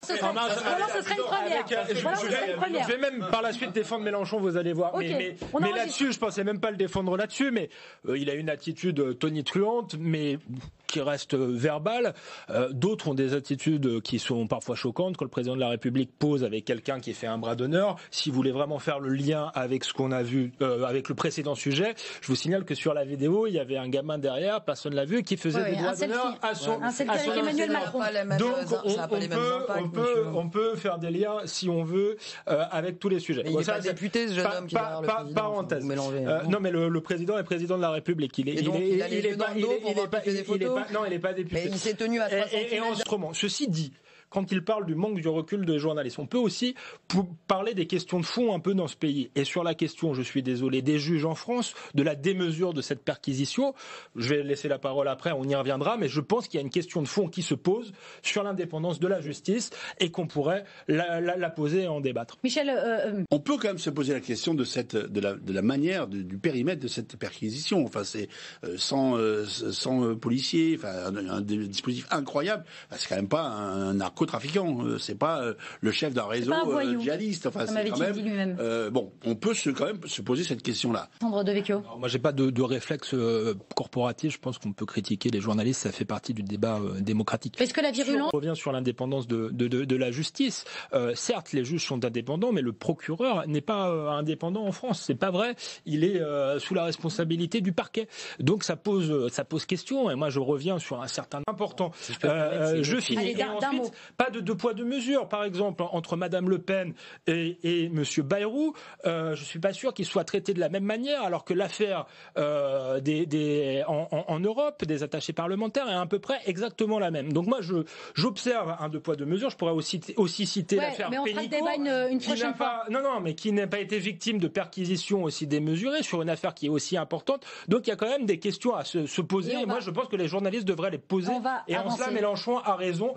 ce serait une première. Je vais même par la suite défendre Mélenchon, vous allez voir. Okay. Mais là-dessus, je pensais même pas le défendre là-dessus, mais il a une attitude tonitruante, mais qui reste verbale. D'autres ont des attitudes qui sont parfois choquantes. Quand le président de la République pose avec quelqu'un qui fait un bras d'honneur, si vous voulez vraiment faire le lien avec ce qu'on a vu, avec le précédent sujet, je vous signale que sur la vidéo, il y avait un gamin derrière, personne l'a vu, qui faisait des bras d'honneur à son Emmanuel Macron. Donc on peut faire des liens si on veut avec tous les sujets. Mais il n'est pas député, ce jeune homme qui est derrière le président. Parenthèse. Non, mais le président est président de la République. Il n'est pas député. Mais il s'est tenu à 3 et autrement. Ceci dit, quand il parle du manque du recul des journalistes, on peut aussi parler des questions de fond un peu dans ce pays. Et sur la question, je suis désolé, des juges en France, de la démesure de cette perquisition, je vais laisser la parole après, on y reviendra, mais je pense qu'il y a une question de fond qui se pose sur l'indépendance de la justice et qu'on pourrait la poser et en débattre. Michel, on peut quand même se poser la question de la manière, du périmètre de cette perquisition. Enfin, c'est 100 policiers, enfin un dispositif incroyable. Enfin, c'est quand même pas un narcotrafiquant, c'est pas le chef d'un réseau djihadiste. Enfin, c'est quand même. Bon, on peut quand même se poser cette question-là. Sandro Devecchio. Alors, moi, j'ai pas de réflexe corporatif. Je pense qu'on peut critiquer les journalistes. Ça fait partie du débat démocratique. Est-ce que la virulence revient sur l'indépendance de la justice? Certes, les juges sont indépendants, mais le procureur n'est pas indépendant en France. C'est pas vrai. Il est sous la responsabilité du parquet. Donc ça pose question. Et moi, je reviens sur un certain important. Je finis. Et ensuite, pas de deux poids deux mesures. Par exemple, entre Madame Le Pen et Monsieur Bayrou, je suis pas sûr qu'ils soient traités de la même manière, alors que l'affaire en Europe des attachés parlementaires est à peu près exactement la même. Donc moi, j'observe un deux poids deux mesures. Je pourrais aussi citer l'affaire Pénicaud, mais on fera le débat une prochaine fois. Mais qui n'a pas été victime de perquisitions aussi démesurées sur une affaire qui est aussi importante. Donc il y a quand même des questions à se poser. Et moi, je pense que les journalistes devraient les poser. Et en cela, Mélenchon a raison.